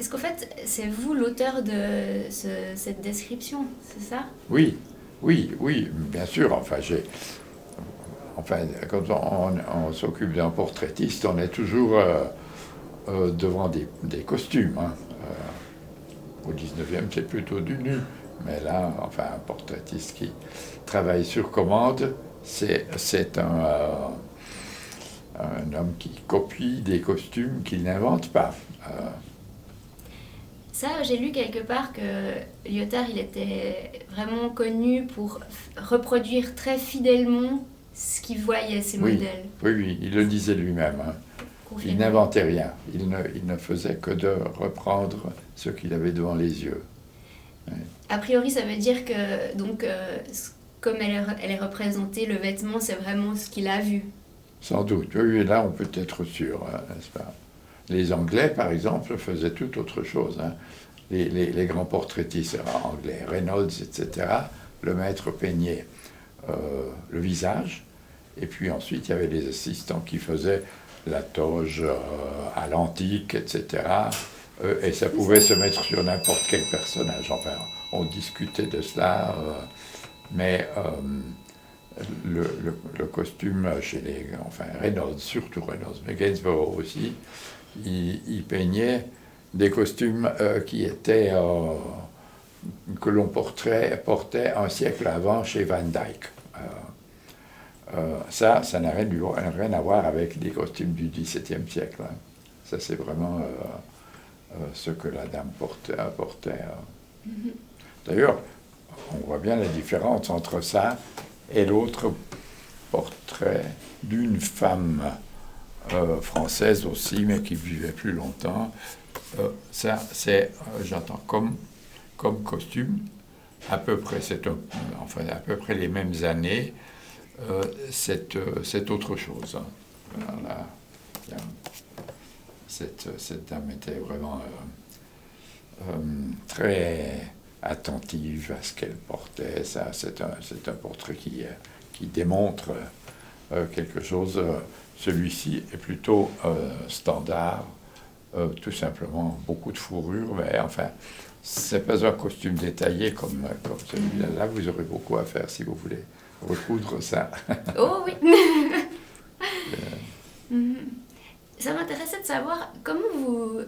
Est-ce qu'en fait, c'est vous l'auteur de cette description, c'est ça? Oui, oui, oui, bien sûr. Enfin, quand on s'occupe d'un portraitiste, on est toujours devant des costumes. Hein. Au 19e, c'est plutôt du nu. Mais là, enfin, un portraitiste qui travaille sur commande, c'est un homme qui copie des costumes qu'il n'invente pas. Ça, j'ai lu quelque part que Lyotard, il était vraiment connu pour reproduire très fidèlement ce qu'il voyait, ses Oui, modèles. oui, oui, il le disait lui-même. Hein. Il Confirmé. n'inventait rien. Il ne faisait que de reprendre ce qu'il avait devant les yeux. Ouais. A priori, ça veut dire que, donc, comme elle est représentée, le vêtement, c'est vraiment ce qu'il a vu. Sans doute. Oui, oui, là, on peut être sûr, hein, n'est-ce pas? Les Anglais, par exemple, faisaient tout autre chose. Hein. Les grands portraitistes anglais, Reynolds, etc., le maître peignait le visage, et puis ensuite, il y avait les assistants qui faisaient la toge à l'antique, etc., et ça pouvait se mettre sur n'importe quel personnage. Enfin, on discutait de cela, mais le costume chez enfin Reynolds, surtout Reynolds, mais Gainsborough aussi, il peignait des costumes qui étaient que l'on portait un siècle avant chez Van Dyck. Ça n'a rien à voir avec les costumes du XVIIe siècle. Hein. Ça, c'est vraiment ce que la dame portait. D'ailleurs, on voit bien la différence entre ça et l'autre portrait d'une femme française aussi, mais qui vivait plus longtemps. Ça, c'est, j'entends, comme costume, à peu près, enfin, à peu près les mêmes années, c'est autre chose. Hein. Voilà. Cette dame était vraiment très attentive à ce qu'elle portait. Ça, c'est un portrait qui démontre quelque chose. Celui-ci est plutôt standard, tout simplement beaucoup de fourrure, mais enfin, c'est pas un costume détaillé comme celui-là. Là, vous aurez beaucoup à faire si vous voulez recoudre ça. Oh oui. Ça m'intéressait de savoir comment vous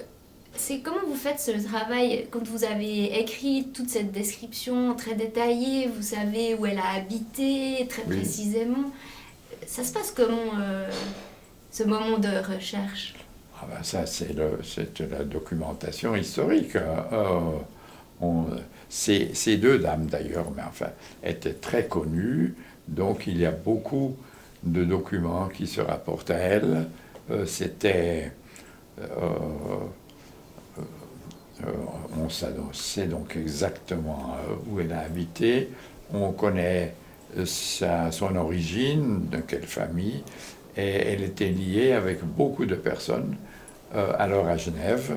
faites ce travail quand vous avez écrit toute cette description très détaillée, vous savez où elle a habité très Oui. précisément. Ça se passe comment ce moment de recherche? Ah ben ça, c'est la documentation historique. Ces deux dames, d'ailleurs, mais enfin, étaient très connues, donc il y a beaucoup de documents qui se rapportent à elles. On sait donc exactement où elle a habité, on connaît son origine, de quelle famille, et elle était liée avec beaucoup de personnes, alors à Genève,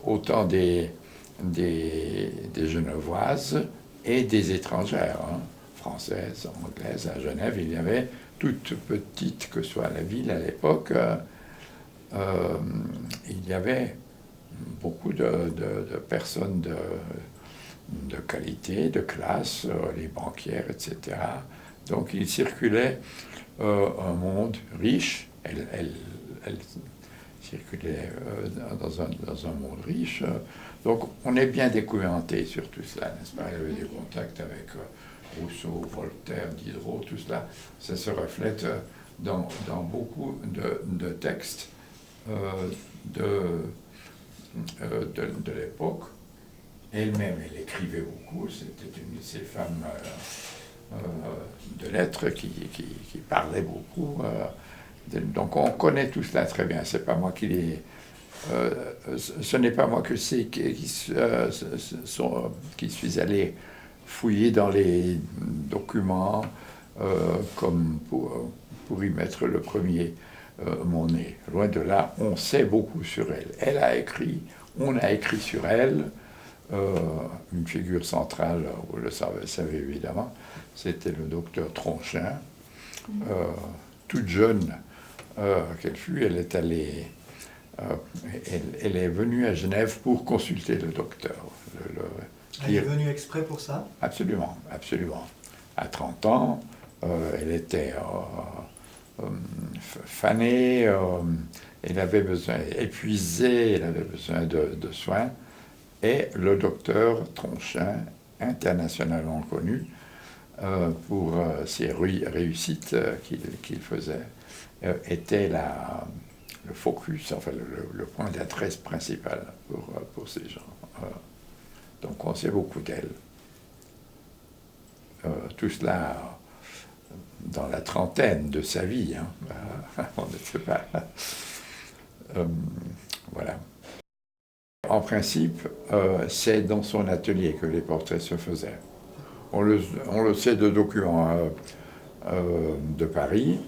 autant des Genevoises et des étrangères, hein, françaises, anglaises. À Genève, il y avait, toute petite que soit la ville à l'époque, il y avait beaucoup de personnes de qualité, de classe, les banquières, etc. Donc il circulait un monde riche. Elle circulait dans un monde riche. Donc on est bien documenté sur tout cela, n'est-ce pas? Elle avait des contacts avec Rousseau, Voltaire, Diderot, tout cela. Ça se reflète dans beaucoup de textes de l'époque. Elle-même, elle écrivait beaucoup. C'était une de ces femmes de lettres qui parlait beaucoup. Donc on connaît tout cela très bien. C'est pas moi qui les... ce n'est pas moi qui suis allé fouiller dans les documents comme pour y mettre le premier mon nez. Loin de là, on sait beaucoup sur elle. Elle a écrit, on a écrit sur elle. Une figure centrale, vous le savez évidemment, c'était le docteur Tronchin. Toute jeune qu'elle fut, elle est allée Elle est venue à Genève pour consulter le docteur. Elle est venue exprès pour ça? Absolument, absolument. À 30 ans, elle était fanée, elle avait besoin, épuisée, elle avait besoin de soins. Et le docteur Tronchin, internationalement connu, pour ses réussites qu'il faisait, était le focus, enfin le point d'adresse principal pour ces gens. Donc on sait beaucoup d'elle. Tout cela dans la trentaine de sa vie, hein. On ne sait pas. Voilà. En principe, c'est dans son atelier que les portraits se faisaient. On le sait de documents de Paris.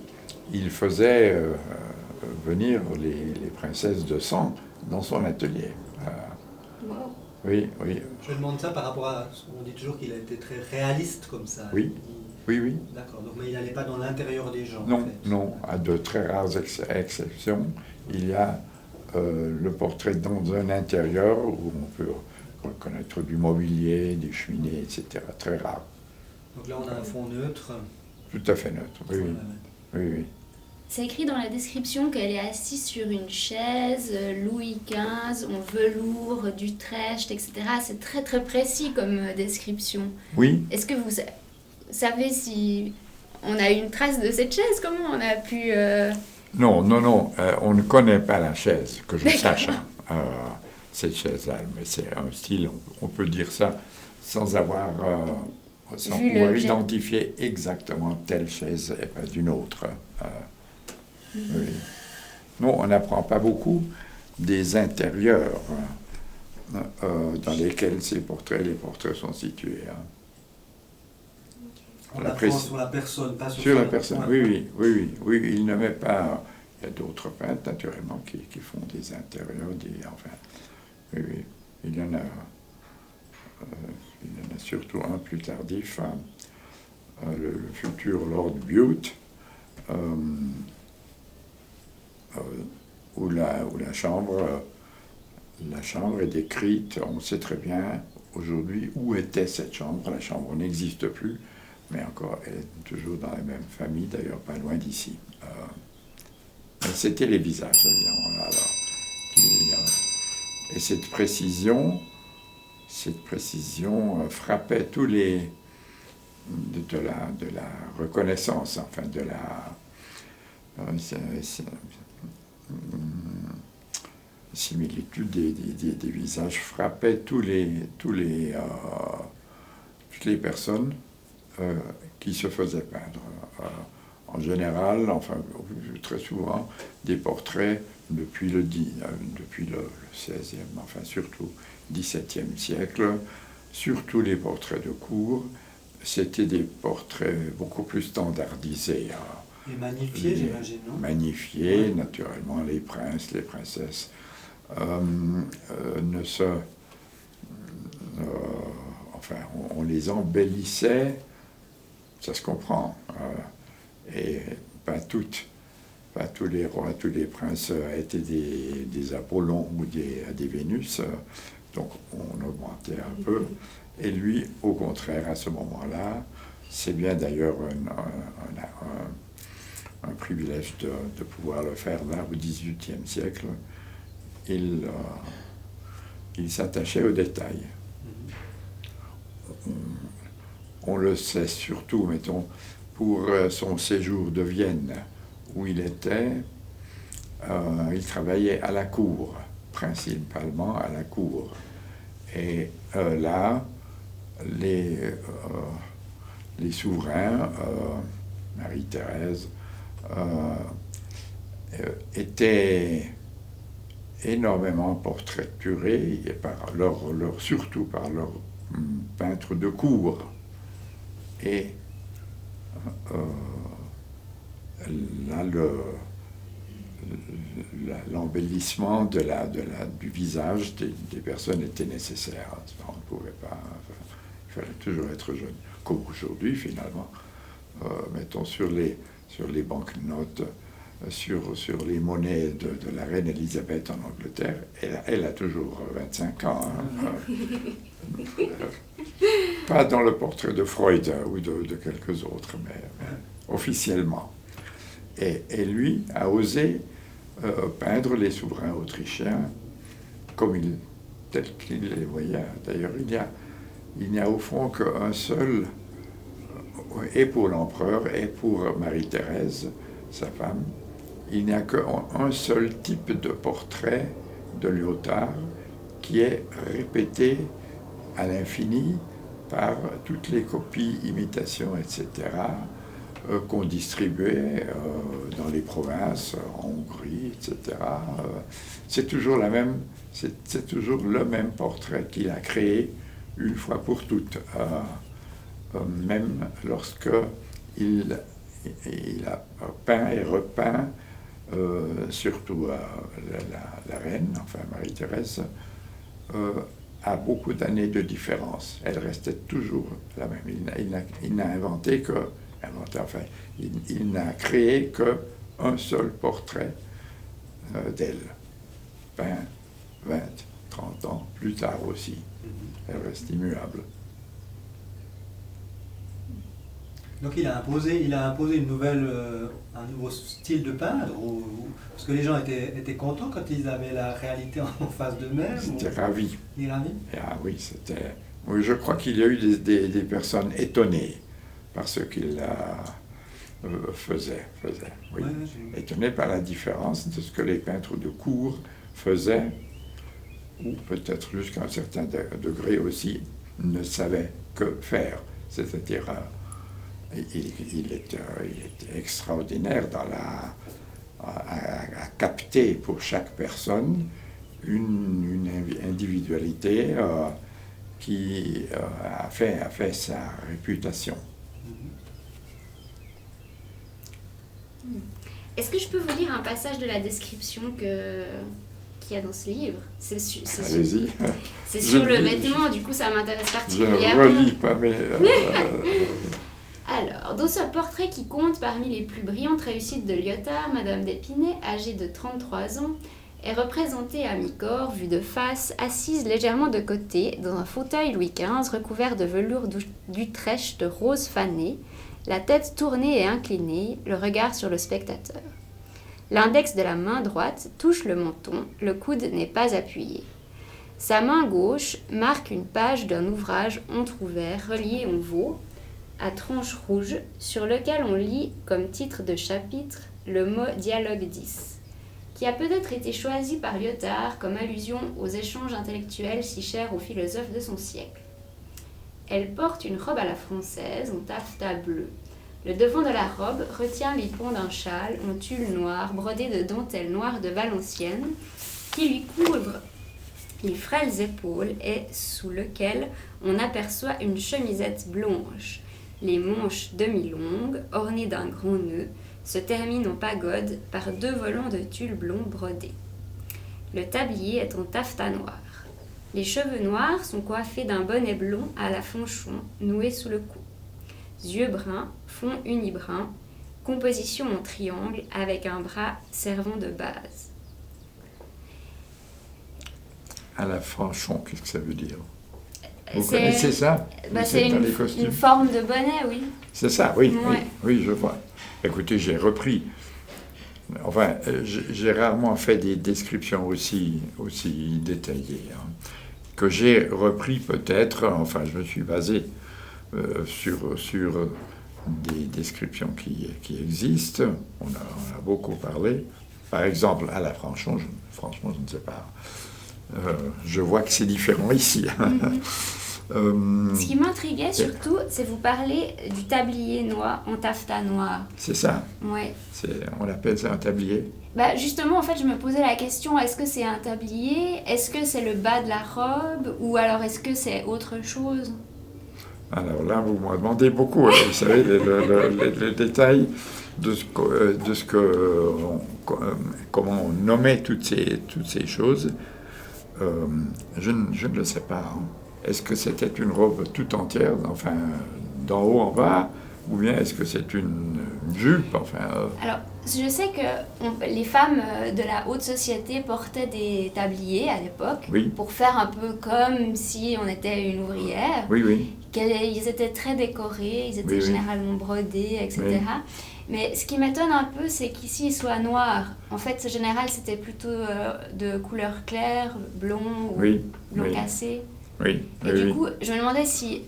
Il faisait venir les princesses de sang dans son atelier. Wow. Oui, oui. Je demande ça par rapport à... On dit toujours qu'il a été très réaliste comme ça. Oui, oui, oui. D'accord, donc, mais il n'allait pas dans l'intérieur des gens. Non, en fait. non. À de très rares exceptions, il y a le portrait dans un intérieur où on peut reconnaître du mobilier, des cheminées, etc. Très rare. Donc là, on a un fond neutre. Tout à fait neutre, oui, oui. Oui, oui. C'est écrit dans la description qu'elle est assise sur une chaise, Louis XV, en velours, d'Utrecht, etc. C'est très très précis comme description. Oui. Est-ce que vous savez si on a une trace de cette chaise? Comment on a pu... Non, non, non. On ne connaît pas la chaise, que je sache. Hein, cette chaise-là, mais c'est un style, on peut dire ça sans avoir... sans pouvoir identifier exactement telle chaise et pas d'une autre. Oui. Non, on n'apprend pas beaucoup des intérieurs dans lesquels les portraits sont situés. Hein. On apprend sur la personne, pas sur la personne. Oui, il ne met pas... Il y a d'autres peintres, naturellement, qui font des intérieurs, enfin... Oui, il y en a... il y en a surtout un plus tardif, hein, le futur Lord Bute, où la chambre est décrite. On sait très bien aujourd'hui où était cette chambre. La chambre n'existe plus, mais encore, elle est toujours dans la même famille, d'ailleurs pas loin d'ici. C'était les visages, évidemment, là, alors, et cette précision frappait tous les... de la reconnaissance, enfin de la similitude des visages, frappait toutes les personnes qui se faisaient peindre. En général, enfin très souvent, des portraits depuis le 16e, enfin surtout 17e siècle, surtout les portraits de cour, c'était des portraits beaucoup plus standardisés. Et magnifiés, j'imagine, non? Magnifiés, ouais. Naturellement, les princes, les princesses enfin, on les embellissait, ça se comprend, et pas tous les rois, tous les princes étaient des Apollons ou des Vénus, donc on augmentait un peu. Et lui, au contraire, à ce moment-là, c'est bien d'ailleurs un privilège de pouvoir le faire là au XVIIIe siècle. Il s'attachait aux détails. On le sait surtout, mettons, pour son séjour de Vienne, où il était, il travaillait à la cour, principalement à la cour. Et là, les souverains, Marie-Thérèse, étaient énormément portraiturés, et surtout par leurs peintres de cour. Et là, l'embellissement du visage des personnes était nécessaire. On ne pouvait pas... il fallait toujours être jeune. Comme aujourd'hui, finalement. Mettons, sur les banknotes, sur les monnaies de la reine Elisabeth en Angleterre. Elle a toujours 25 ans. Pas dans le portrait de Freud ou de quelques autres, mais officiellement. Et lui a osé peindre les souverains autrichiens tels qu'il les voyait. D'ailleurs, il n'y a au fond qu'un seul, et pour l'empereur et pour Marie-Thérèse, sa femme, il n'y a qu'un seul type de portrait de Lyotard qui est répété à l'infini par toutes les copies, imitations, etc., qu'on distribuait dans les provinces, en Hongrie, etc. C'est toujours c'est toujours le même portrait qu'il a créé une fois pour toutes, même lorsque il a peint et repeint surtout la reine, enfin Marie-Thérèse, a beaucoup d'années de différence. Elle restait toujours la même. Il n'a inventé que... Enfin, il n'a créé qu'un seul portrait d'elle. 20, 20, 30 ans plus tard aussi. Elle reste immuable. Donc il a imposé un nouveau style de peindre, parce que les gens étaient contents quand ils avaient la réalité en face d'eux-mêmes. Ils étaient ravis. Ils étaient ravis. Ah oui, oui, je crois qu'il y a eu des personnes étonnées par ce qu'il faisait. Oui. Ouais, étonnées par la différence de ce que les peintres de cour faisaient, ou peut-être jusqu'à un certain degré aussi ne savaient que faire. C'est-à-dire... Il était extraordinaire à capter pour chaque personne une individualité qui a fait sa réputation. Est-ce que je peux vous lire un passage de la description qu'il y a dans ce livre? Allez-y. C'est sur le vêtement, du coup ça m'intéresse particulièrement. Je ne relis pas, mais... Alors, dans ce portrait qui compte parmi les plus brillantes réussites de Lyotard, Madame d'Épinay, âgée de 33 ans, est représentée à mi-corps, vue de face, assise légèrement de côté, dans un fauteuil Louis XV recouvert de velours d'Utrecht rose fané, la tête tournée et inclinée, le regard sur le spectateur. L'index de la main droite touche le menton, le coude n'est pas appuyé. Sa main gauche marque une page d'un ouvrage entrouvert relié en veau, à tranche rouge, sur lequel on lit comme titre de chapitre le mot Dialogue 10, qui a peut-être été choisi par Lyotard comme allusion aux échanges intellectuels si chers aux philosophes de son siècle. Elle porte une robe à la française en taffetas bleu. Le devant de la robe retient les pans d'un châle en tulle noir brodé de dentelle noire de Valenciennes qui lui couvre les frêles épaules et sous lequel on aperçoit une chemisette blanche. Les manches demi-longues, ornées d'un grand nœud, se terminent en pagode par 2 volants de tulle blond brodés. Le tablier est en taffetas noir. Les cheveux noirs sont coiffés d'un bonnet blond à la Fanchon, noué sous le cou. Yeux bruns, fond uni-brun, composition en triangle avec un bras servant de base. À la Fanchon, qu'est-ce que ça veut dire? Vous connaissez ça? C'est une forme de bonnet, oui. C'est ça, oui, ouais. oui, je vois. Écoutez, j'ai repris. Enfin, j'ai rarement fait des descriptions aussi détaillées. Hein, que j'ai repris peut-être, enfin, je me suis basé sur des descriptions qui existent. On a beaucoup parlé. Par exemple, à la Fanchon, franchement, je ne sais pas. Je vois que c'est différent ici. Ce qui m'intriguait surtout, c'est vous parler du tablier noir en taffetas noir. C'est ça. Ouais. On appelle ça un tablier. Justement, en fait, je me posais la question, est-ce que c'est un tablier? Est-ce que c'est le bas de la robe? Ou alors est-ce que c'est autre chose? Alors là, vous m'en demandez beaucoup. Vous savez, le détail de comment on nommait toutes ces choses. Je ne le sais pas. Hein. Est-ce que c'était une robe tout entière, enfin, d'en haut en bas, ou bien est-ce que c'est une jupe, enfin... Alors, je sais que les femmes de la haute société portaient des tabliers à l'époque, Oui. pour faire un peu comme si on était une ouvrière. Oui, oui. Ils étaient très décorés, ils étaient Oui, oui. généralement brodés, etc. Oui. Mais ce qui m'étonne un peu, c'est qu'ici, ils soient noirs. En fait, en général, c'était plutôt de couleur claire, blond ou Oui, blond oui. cassé. Oui, Et oui, du oui. coup, je me demandais si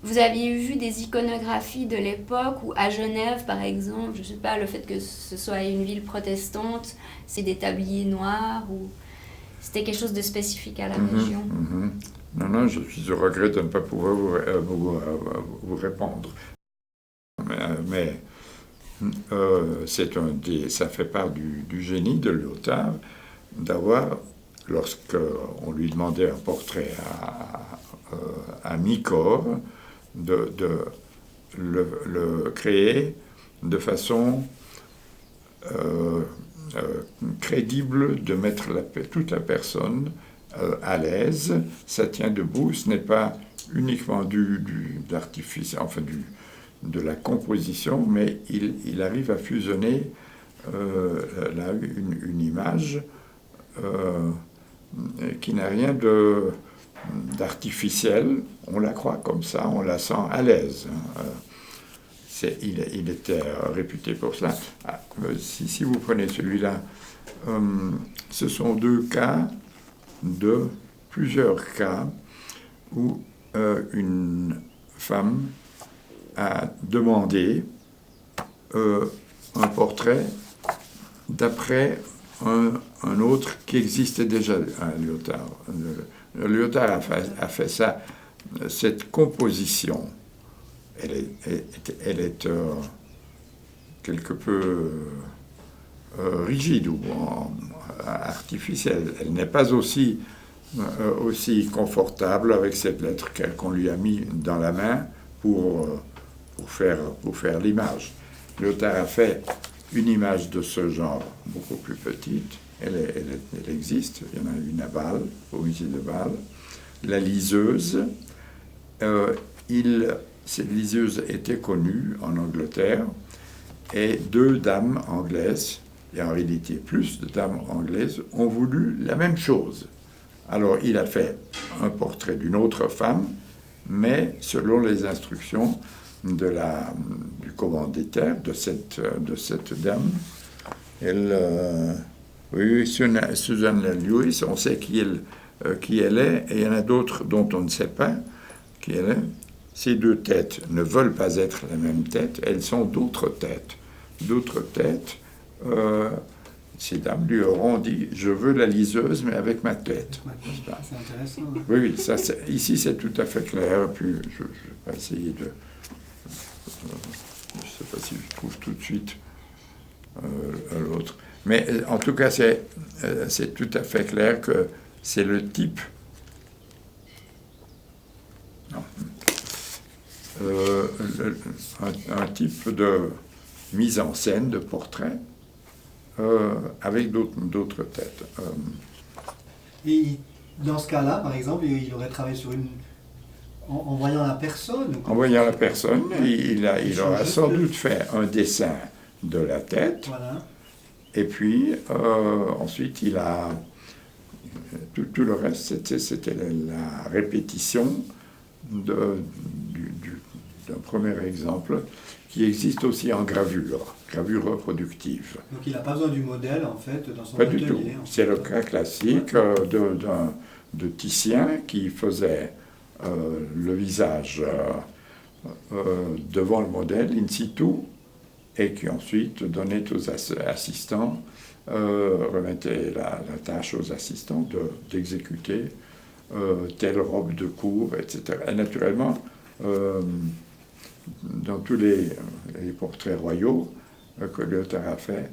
vous aviez vu des iconographies de l'époque, ou à Genève, par exemple, je ne sais pas, le fait que ce soit une ville protestante, c'est des tabliers noirs, ou c'était quelque chose de spécifique à la région. Mhm. Non, non, je suis au regret de ne pas pouvoir vous répondre. Mais ça fait part du génie de Lyotard d'avoir, lorsqu'on lui demandait un portrait à mi-corps, de le créer de façon crédible, de mettre toute la personne à l'aise. Ça tient debout, ce n'est pas uniquement d'artifice, enfin de la composition, mais il arrive à fusionner là, une image qui n'a rien d'artificiel. On la croit comme ça, on la sent à l'aise. Il était réputé pour cela. Si vous prenez celui-là, ce sont plusieurs cas où une femme a demandé un portrait d'après un autre qui existait déjà à Lyotard. Lyotard a fait ça, cette composition. Elle est quelque peu rigide ou artificielle. Elle n'est pas aussi confortable avec cette lettre qu'on lui a mis dans la main pour faire l'image. Lyotard a fait une image de ce genre beaucoup plus petite. Elle existe. Il y en a une à Bâle, au musée de Bâle. La liseuse. Cette liseuse était connue en Angleterre et 2 dames anglaises, et en réalité plus de dames anglaises, ont voulu la même chose. Alors il a fait un portrait d'une autre femme, mais selon les instructions du commanditaire de cette dame. Oui, Susan Lewis, on sait qui elle est, et il y en a d'autres dont on ne sait pas qui elle est. Ces 2 têtes ne veulent pas être la même tête, elles sont d'autres têtes. Ces dames lui auront dit « Je veux la liseuse, mais avec ma tête. » C'est intéressant. Oui, ici c'est tout à fait clair. Puis je vais pas essayer de... je ne sais pas si je trouve tout de suite l'autre. Mais en tout cas, c'est tout à fait clair que c'est le type... Non. Un type de mise en scène, de portrait, avec d'autres têtes. Et dans ce cas-là, par exemple, il aurait travaillé sur en voyant la personne. En voyant la personne, il aura sans doute fait un dessin de la tête. Voilà. Et puis, ensuite, il a... Tout le reste, c'était la répétition d'un premier exemple qui existe aussi en gravure reproductive. Donc il n'a pas besoin du modèle, en fait, dans son Pas atelier. du tout. C'est le cas classique de Titien qui faisait le visage devant le modèle, in situ, et qui ensuite donnait aux assistants, remettait la tâche aux assistants d'exécuter telle robe de cour, etc. Et naturellement, dans tous les portraits royaux que Lyotard a fait,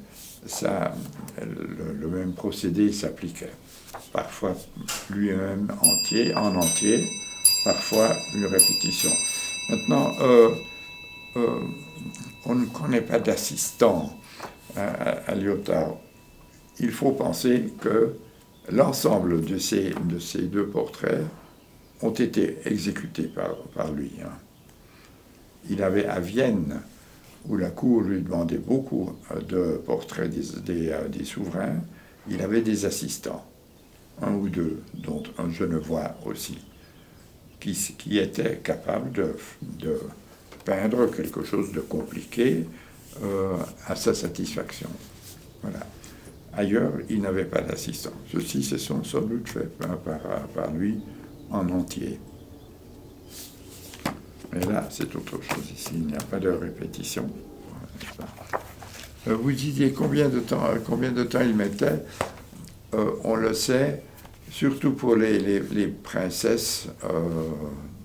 le même procédé s'appliquait. Parfois lui-même en entier, parfois une répétition. Maintenant, on ne connaît pas d'assistant à Lyotard. Il faut penser que l'ensemble de ces 2 portraits ont été exécutés par lui. Il avait à Vienne où la cour lui demandait beaucoup de portraits des souverains, il avait des assistants, un ou deux, dont un genevois aussi, qui étaient capables de peindre quelque chose de compliqué à sa satisfaction. Voilà. Ailleurs, il n'avait pas d'assistant. Ceci, c'est sans doute fait par lui en entier. Mais là, c'est autre chose ici. Il n'y a pas de répétition. Vous disiez combien de temps il mettait. On le sait, surtout pour les princesses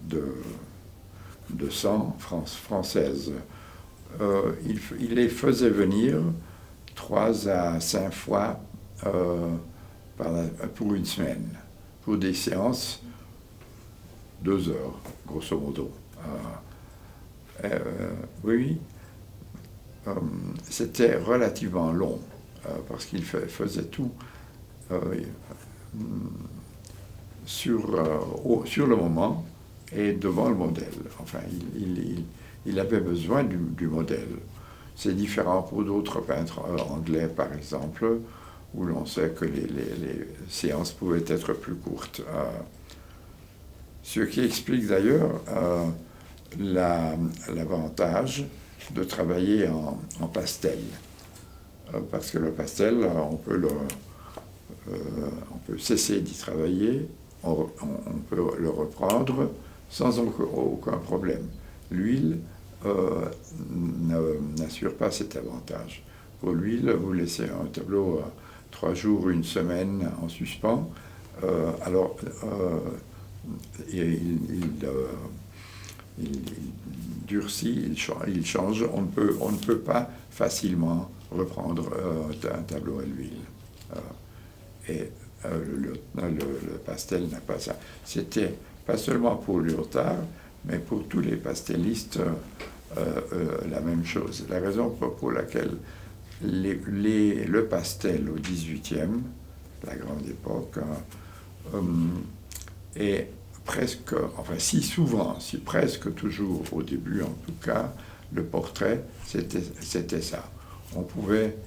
de sang françaises. Il les faisait venir 3 à 5 fois pour une semaine, pour des séances 2 heures, grosso modo. Oui, c'était relativement long, parce qu'il faisait tout sur le moment et devant le modèle. Enfin, il avait besoin du modèle. C'est différent pour d'autres peintres anglais, par exemple, où l'on sait que les séances pouvaient être plus courtes. Ce qui explique d'ailleurs l'avantage de travailler en pastel. Parce que le pastel, on peut cesser d'y travailler, on peut le reprendre sans aucun problème. L'huile n'assure pas cet avantage. Pour l'huile, vous laissez un tableau 3 jours, 1 semaine en suspens, alors il durcit, il change. On ne peut pas facilement reprendre un tableau à l'huile. Et le pastel n'a pas ça. C'était pas seulement pour Lyotard, mais pour tous les pastellistes, la même chose. La raison pour laquelle le pastel au XVIIIe, la grande époque, est presque, enfin si souvent, si presque toujours au début en tout cas, le portrait, c'était ça. On pouvait,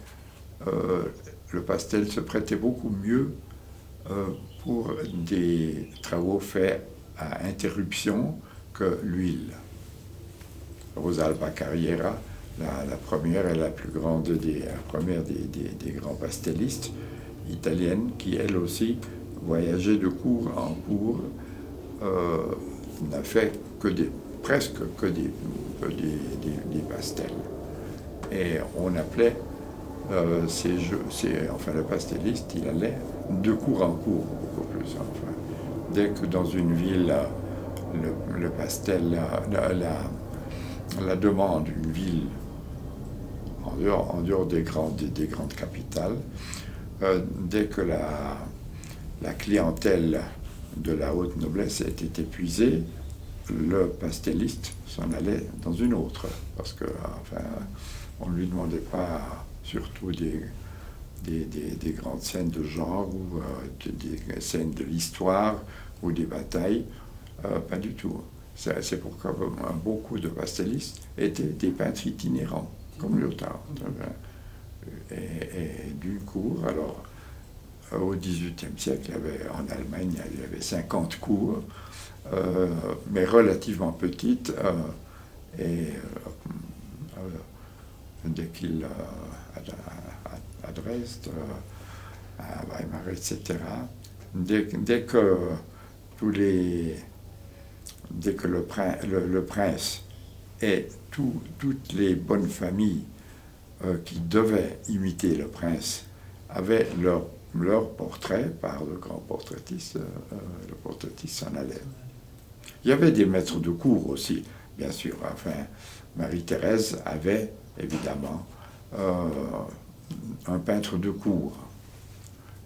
le pastel se prêtait beaucoup mieux pour des travaux faits à interruption que l'huile. Rosalba Carriera, la première et la plus grande des grands pastellistes italiennes, qui elle aussi voyageait de cour en cour, n'a fait presque que des pastels. Et on appelait enfin le pastelliste, il allait de cour en cour, beaucoup plus. Enfin, dès que dans une ville, le pastel, la demande d'une ville en dehors des grandes capitales, dès que la clientèle de la haute noblesse était épuisée, le pastelliste s'en allait dans une autre, parce que enfin, on ne lui demandait pas surtout des grandes scènes de genre ou des scènes de l'histoire ou des batailles, pas du tout. C'est pourquoi beaucoup de pastellistes étaient des peintres itinérants, comme Lyotard. Et d'une cour, alors, au XVIIIe siècle, en Allemagne, il y avait 50 cours, mais relativement petites, et dès qu'il à Dresde, à Weimar, etc., dès que le prince et toutes les bonnes familles qui devaient imiter le prince avaient leur portrait par le grand portraitiste, le portraitiste s'en allait. Il y avait des maîtres de cour aussi, bien sûr. Enfin, Marie-Thérèse avait évidemment un peintre de cour.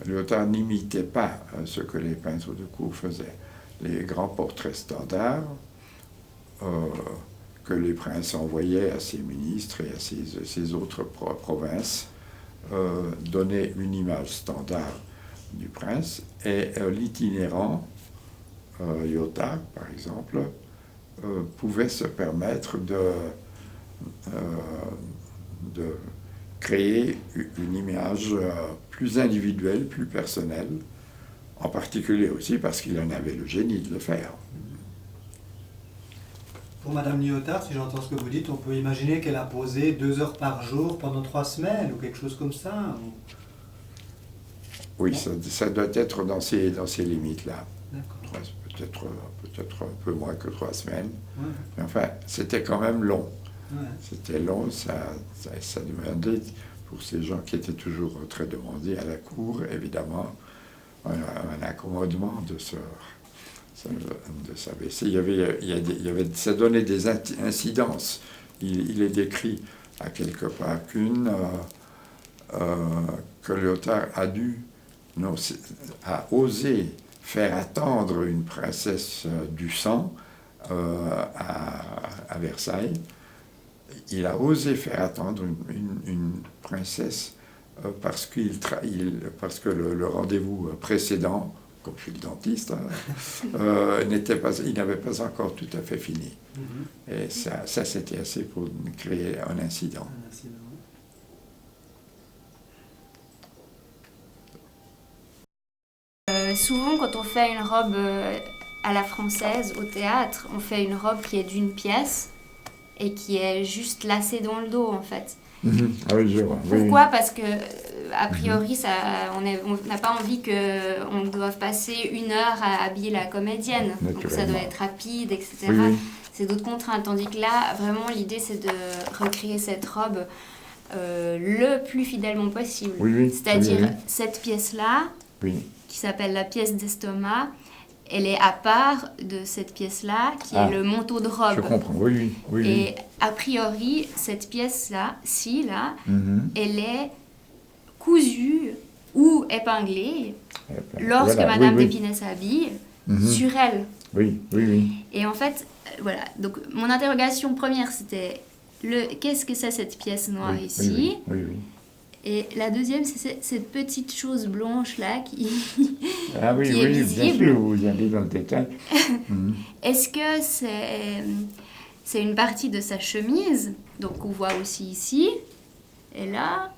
Lyotard n'imitait pas ce que les peintres de cour faisaient. Les grands portraits standards que les princes envoyaient à ses ministres et à ses autres provinces donnaient une image standard du prince, et l'itinérant, Lyotard par exemple, pouvait se permettre de créer une image plus individuelle, plus personnelle, en particulier aussi parce qu'il en avait le génie de le faire. Pour Madame Lyotard, si j'entends ce que vous dites, on peut imaginer qu'elle a posé 2 heures par jour pendant 3 semaines ou quelque chose comme ça. Oui, ça doit être dans ces limites-là. D'accord. Peut-être un peu moins que 3 semaines. Ouais. Mais enfin, c'était quand même long. Ouais. C'était long, ça demandait, pour ces gens qui étaient toujours très demandés à la cour, évidemment, un accommodement de s'abaisser. Ça donnait des incidences. Il est décrit à quelque part que Lyotard a osé faire attendre une princesse du sang à Versailles. Il a osé faire attendre une princesse parce que le rendez-vous précédent, comme je suis le dentiste, il n'avait pas encore tout à fait fini. Et ça c'était assez pour créer un incident. Souvent, quand on fait une robe à la française au théâtre, on fait une robe qui est d'une pièce et qui est juste lacée dans le dos, en fait. Ah oui, je vois. Pourquoi ? Parce que, a priori, on n'a pas envie qu'on doive passer 1 heure à habiller la comédienne. Donc ça doit être rapide, etc. Oui. C'est d'autres contraintes. Tandis que là, vraiment, l'idée, c'est de recréer cette robe le plus fidèlement possible. C'est-à-dire, cette pièce-là, qui s'appelle la pièce d'estomac, elle est à part de cette pièce-là, qui est le manteau de robe. Je comprends, oui. Et a priori, cette pièce-là, elle est cousue ou épinglée lorsque Madame d'Épinay s'habille sur elle. Oui. Et en fait, voilà. Donc, mon interrogation première, c'était qu'est-ce que c'est cette pièce noire ici ? Oui. Et la deuxième, c'est cette petite chose blanche-là qui est visible. Bien sûr, vous allez dans le détail. Est-ce que c'est une partie de sa chemise, donc qu'on voit aussi ici, et là?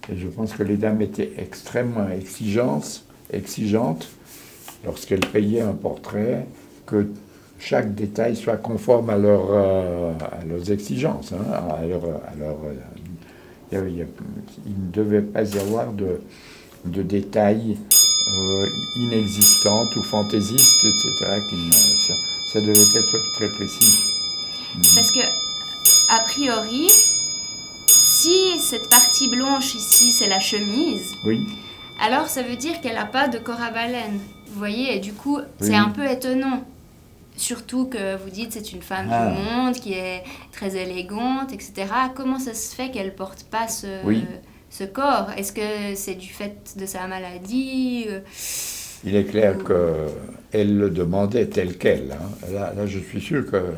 Et je pense que les dames étaient extrêmement exigeantes lorsqu'elles payaient un portrait, que chaque détail soit conforme à leurs exigences, il ne devait pas y avoir de détails inexistants ou fantaisistes, etc. Ça devait être très précis. Parce que, a priori, si cette partie blanche ici, c'est la chemise, alors ça veut dire qu'elle n'a pas de corps à baleine. Vous voyez, et du coup, c'est un peu étonnant. Surtout que vous dites c'est une femme du monde, qui est très élégante, etc. Comment ça se fait qu'elle ne porte pas ce corps ? Est-ce que c'est du fait de sa maladie ? Il est clair qu'elle le demandait tel quel. Là, je suis sûr que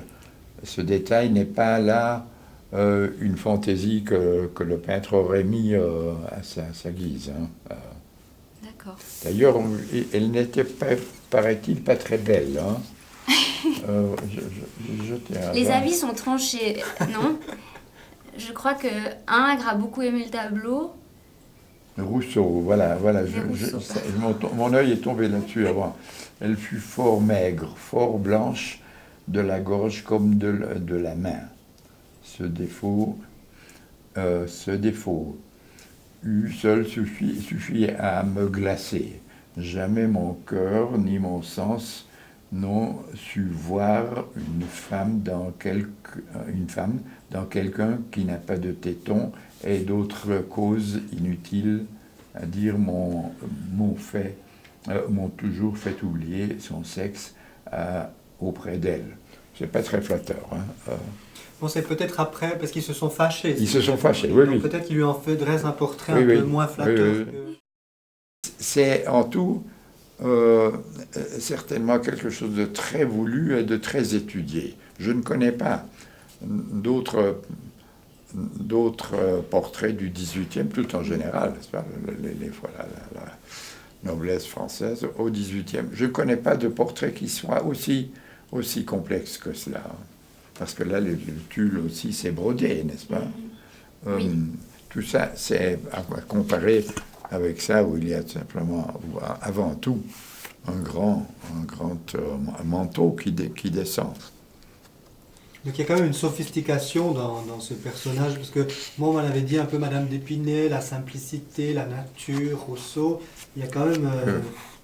ce détail n'est pas là une fantaisie que le peintre aurait mis à sa guise. D'accord. D'ailleurs, elle n'était pas, paraît-il, pas très belle. Les avis sont tranchés, non ? Je crois que Ingres a beaucoup aimé le tableau. Rousseau, voilà. Mon œil est tombé là-dessus avant. Elle fut fort maigre, fort blanche, de la gorge comme de la main. Ce défaut seul suffit à me glacer. Jamais mon cœur ni mon sens n'ont su voir une femme dans quelqu'un qui n'a pas de tétons et d'autres causes inutiles à dire m'ont toujours fait oublier son sexe auprès d'elle. C'est pas très flatteur. Bon, c'est peut-être après, parce qu'ils se sont fâchés. Ils se sont fâchés, oui. Peut-être qu'il lui en dresse un portrait un peu moins flatteur. C'est en tout certainement quelque chose de très voulu et de très étudié. Je ne connais pas d'autres portraits du XVIIIe, tout en général, n'est-ce pas, la noblesse française au XVIIIe. Je ne connais pas de portrait qui soit aussi complexe que cela. parce que là, le tulle aussi, c'est brodé, n'est-ce pas? Oui. Tout ça, c'est à comparer avec ça où il y a simplement, avant tout, un grand manteau qui descend. Donc il y a quand même une sophistication dans ce personnage, parce que moi on m'en avait dit un peu Madame d'Épinay, la simplicité, la nature, Rousseau, il y a quand même,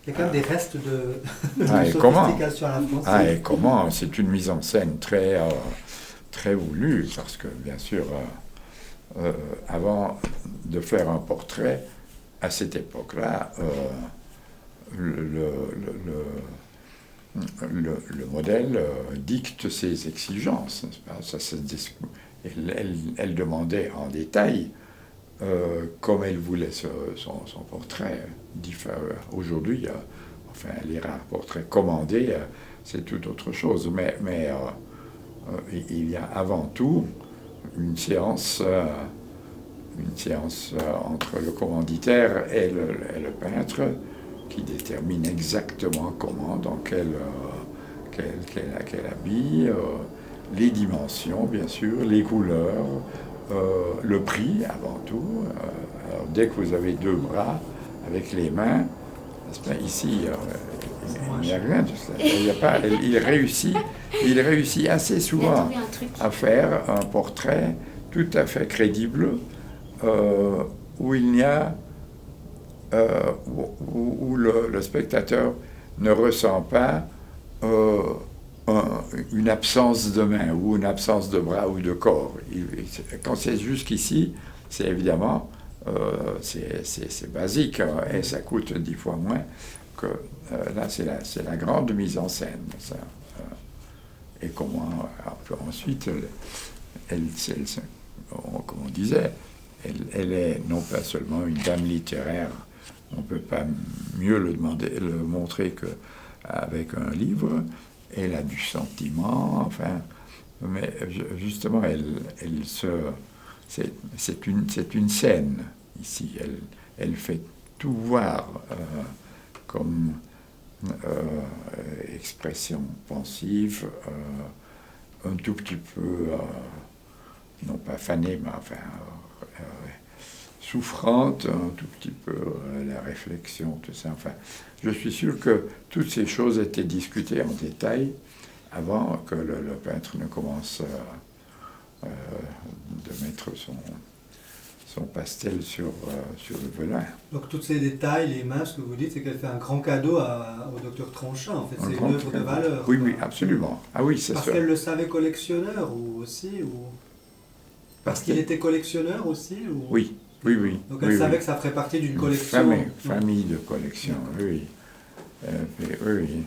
des restes de sophistication à la française. Ah, et comment? C'est une mise en scène très voulue, parce que bien sûr, avant de faire un portrait, à cette époque-là, le modèle dicte ses exigences, n'est-ce pas? Elle demandait en détail comme elle voulait son portrait. Aujourd'hui, les rares portraits commandés, c'est tout autre chose. Mais il y a avant tout une séance entre le commanditaire et le peintre qui détermine exactement comment, dans quel habit, les dimensions, bien sûr, les couleurs, le prix avant tout. Alors, dès que vous avez deux bras avec les mains, ici, il n'y a rien de cela. Il réussit assez souvent à faire un portrait tout à fait crédible où il n'y a où le spectateur ne ressent pas une absence de main ou une absence de bras ou de corps. Quand c'est jusqu'ici, c'est évidemment c'est basique, hein, et ça coûte 10 fois moins que là c'est la grande mise en scène, ça. Et comment ensuite elle, comme on disait, elle est non pas seulement une dame littéraire, on ne peut pas mieux le montrer qu'avec un livre. Elle a du sentiment, enfin, mais justement, c'est une scène ici. Elle fait tout voir comme expression pensive, un tout petit peu, non pas fanée, mais enfin souffrante, un tout petit peu la réflexion, tout ça. Enfin, je suis sûr que toutes ces choses étaient discutées en détail avant que le peintre ne commence de mettre son pastel sur le velin. Donc tous ces détails, les mains, ce que vous dites, c'est qu'elle fait un grand cadeau au docteur Tronchin, en fait. C'est une œuvre de valeur. Oui, oui, absolument. Ah oui, c'est parce ça. Qu'elle le savait collectionneur Parce qu'il était collectionneur aussi Oui. Oui. Donc elle savait que ça ferait partie d'une collection. Famille de collection, oui. Oui.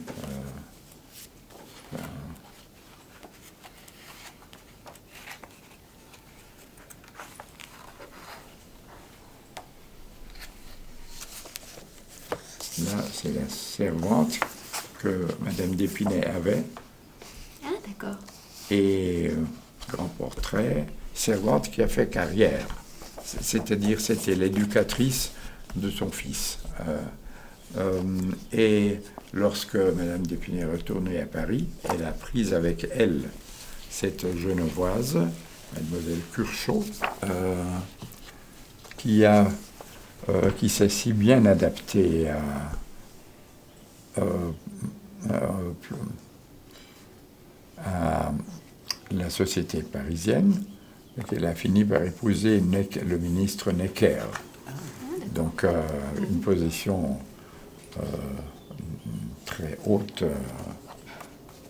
Là, c'est la servante que Madame d'Épinay avait. Ah, d'accord. Et grand portrait, servante qui a fait carrière. C'est-à-dire, c'était l'éducatrice de son fils. Et lorsque Madame d'Épinay est retournée à Paris, elle a pris avec elle cette genevoise, Mademoiselle Curchod, qui s'est si bien adaptée à la société parisienne, qu'elle a fini par épouser le ministre Necker. Donc une position très haute.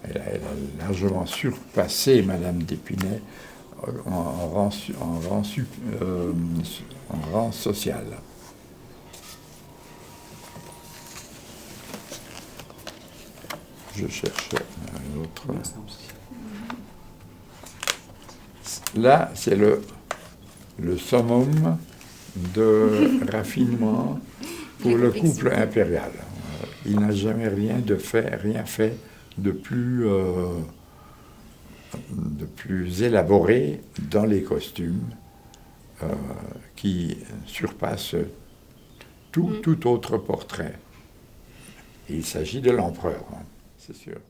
Elle a largement surpassé Madame d'Épinay en rang social. Je cherchais un autre. Là, c'est le summum de raffinement pour le couple impérial. Il n'a jamais rien fait de plus élaboré dans les costumes qui surpasse tout autre portrait. Et il s'agit de l'empereur, hein, c'est sûr.